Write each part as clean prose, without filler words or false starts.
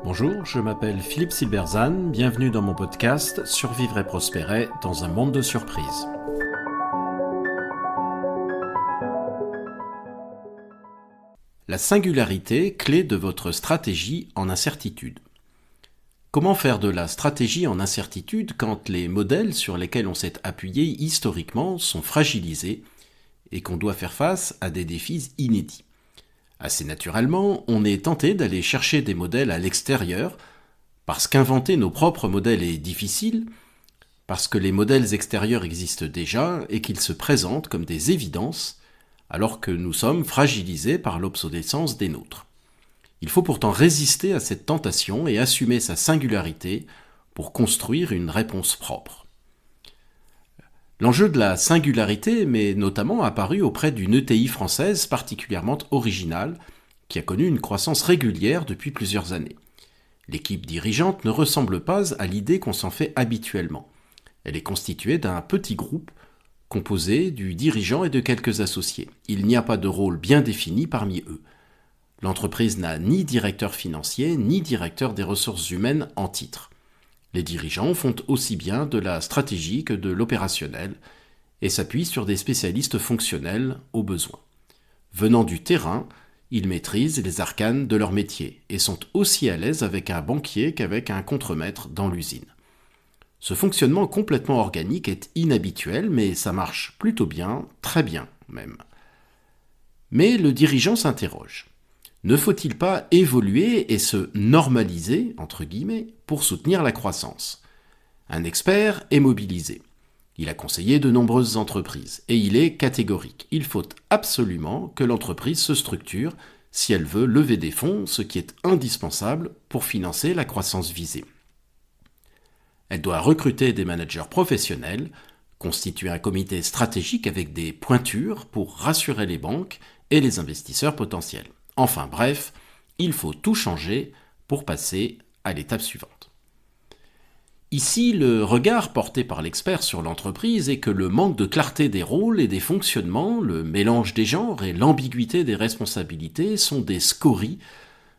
Bonjour, je m'appelle Philippe Silberzan, bienvenue dans mon podcast Survivre et prospérer dans un monde de surprises. La singularité, clé de votre stratégie en incertitude. Comment faire de la stratégie en incertitude quand les modèles sur lesquels on s'est appuyé historiquement sont fragilisés et qu'on doit faire face à des défis inédits ? Assez naturellement, on est tenté d'aller chercher des modèles à l'extérieur, parce qu'inventer nos propres modèles est difficile, parce que les modèles extérieurs existent déjà et qu'ils se présentent comme des évidences, alors que nous sommes fragilisés par l'obsolescence des nôtres. Il faut pourtant résister à cette tentation et assumer sa singularité pour construire une réponse propre. L'enjeu de la singularité m'est notamment apparu auprès d'une ETI française particulièrement originale qui a connu une croissance régulière depuis plusieurs années. L'équipe dirigeante ne ressemble pas à l'idée qu'on s'en fait habituellement. Elle est constituée d'un petit groupe composé du dirigeant et de quelques associés. Il n'y a pas de rôle bien défini parmi eux. L'entreprise n'a ni directeur financier ni directeur des ressources humaines en titre. Les dirigeants font aussi bien de la stratégie que de l'opérationnel et s'appuient sur des spécialistes fonctionnels au besoin. Venant du terrain, ils maîtrisent les arcanes de leur métier et sont aussi à l'aise avec un banquier qu'avec un contremaître dans l'usine. Ce fonctionnement complètement organique est inhabituel, mais ça marche plutôt bien, très bien même. Mais le dirigeant s'interroge. Ne faut-il pas évoluer et se « normaliser » entre guillemets, pour soutenir la croissance ? Un expert est mobilisé. Il a conseillé de nombreuses entreprises et il est catégorique. Il faut absolument que l'entreprise se structure si elle veut lever des fonds, ce qui est indispensable pour financer la croissance visée. Elle doit recruter des managers professionnels, constituer un comité stratégique avec des pointures pour rassurer les banques et les investisseurs potentiels. Enfin bref, il faut tout changer pour passer à l'étape suivante. Ici, le regard porté par l'expert sur l'entreprise est que le manque de clarté des rôles et des fonctionnements, le mélange des genres et l'ambiguïté des responsabilités sont des scories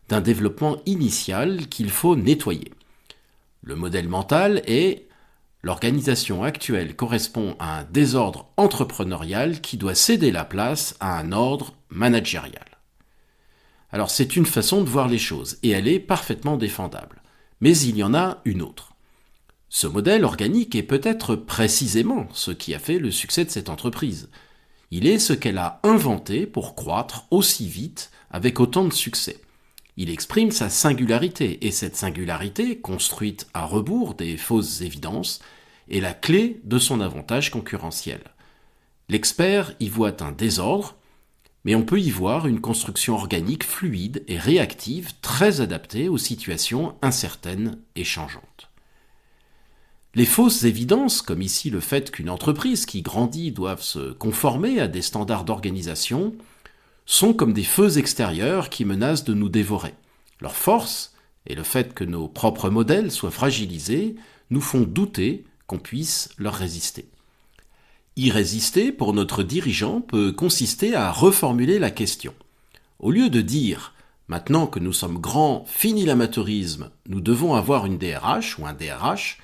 d'un développement initial qu'il faut nettoyer. Le modèle mental est « l'organisation actuelle correspond à un désordre entrepreneurial qui doit céder la place à un ordre managérial ». Alors c'est une façon de voir les choses, et elle est parfaitement défendable. Mais il y en a une autre. Ce modèle organique est peut-être précisément ce qui a fait le succès de cette entreprise. Il est ce qu'elle a inventé pour croître aussi vite avec autant de succès. Il exprime sa singularité, et cette singularité, construite à rebours des fausses évidences, est la clé de son avantage concurrentiel. L'expert y voit un désordre, mais on peut y voir une construction organique fluide et réactive très adaptée aux situations incertaines et changeantes. Les fausses évidences, comme ici le fait qu'une entreprise qui grandit doive se conformer à des standards d'organisation, sont comme des feux extérieurs qui menacent de nous dévorer. Leur force, et le fait que nos propres modèles soient fragilisés, nous font douter qu'on puisse leur résister. Y résister, pour notre dirigeant, peut consister à reformuler la question. Au lieu de dire « maintenant que nous sommes grands, fini l'amateurisme, nous devons avoir une DRH ou un DRH »,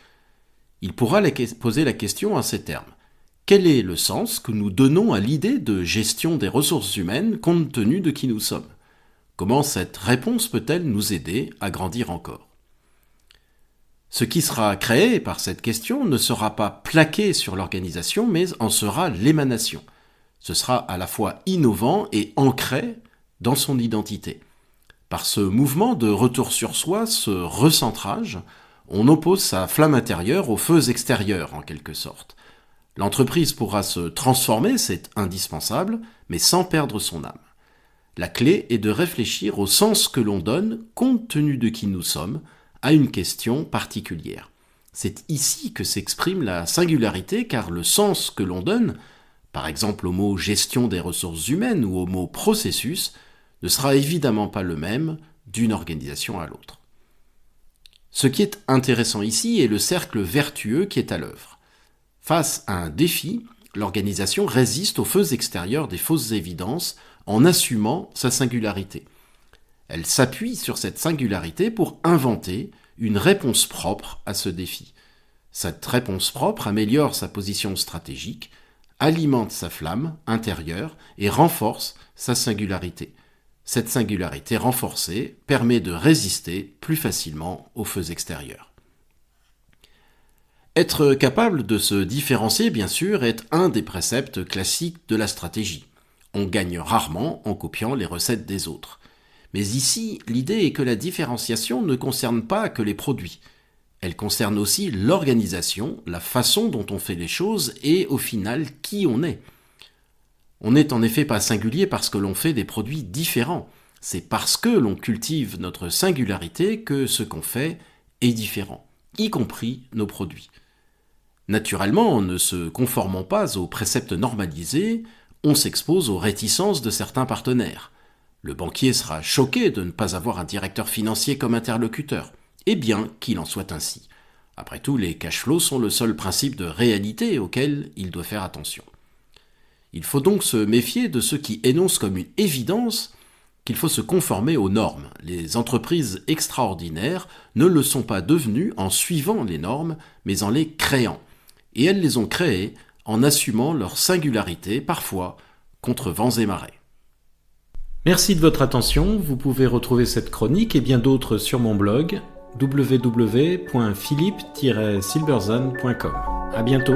il pourra poser la question en ces termes. Quel est le sens que nous donnons à l'idée de gestion des ressources humaines compte tenu de qui nous sommes ? Comment cette réponse peut-elle nous aider à grandir encore ? Ce qui sera créé par cette question ne sera pas plaqué sur l'organisation, mais en sera l'émanation. Ce sera à la fois innovant et ancré dans son identité. Par ce mouvement de retour sur soi, ce recentrage, on oppose sa flamme intérieure aux feux extérieurs, en quelque sorte. L'entreprise pourra se transformer, c'est indispensable, mais sans perdre son âme. La clé est de réfléchir au sens que l'on donne, compte tenu de qui nous sommes, à une question particulière. C'est ici que s'exprime la singularité, car le sens que l'on donne, par exemple au mot « gestion des ressources humaines » ou au mot « processus », ne sera évidemment pas le même d'une organisation à l'autre. Ce qui est intéressant ici est le cercle vertueux qui est à l'œuvre. Face à un défi, l'organisation résiste aux feux extérieurs des fausses évidences en assumant sa singularité. Elle s'appuie sur cette singularité pour inventer une réponse propre à ce défi. Cette réponse propre améliore sa position stratégique, alimente sa flamme intérieure et renforce sa singularité. Cette singularité renforcée permet de résister plus facilement aux feux extérieurs. Être capable de se différencier, bien sûr, est un des préceptes classiques de la stratégie. On gagne rarement en copiant les recettes des autres. Mais ici, l'idée est que la différenciation ne concerne pas que les produits. Elle concerne aussi l'organisation, la façon dont on fait les choses et, au final, qui on est. On n'est en effet pas singulier parce que l'on fait des produits différents. C'est parce que l'on cultive notre singularité que ce qu'on fait est différent, y compris nos produits. Naturellement, en ne se conformant pas aux préceptes normalisés, on s'expose aux réticences de certains partenaires. Le banquier sera choqué de ne pas avoir un directeur financier comme interlocuteur, et bien qu'il en soit ainsi. Après tout, les cash flows sont le seul principe de réalité auquel il doit faire attention. Il faut donc se méfier de ceux qui énoncent comme une évidence qu'il faut se conformer aux normes. Les entreprises extraordinaires ne le sont pas devenues en suivant les normes, mais en les créant. Et elles les ont créées en assumant leur singularité, parfois contre vents et marées. Merci de votre attention. Vous pouvez retrouver cette chronique et bien d'autres sur mon blog www.philippe-silberzan.com. À bientôt.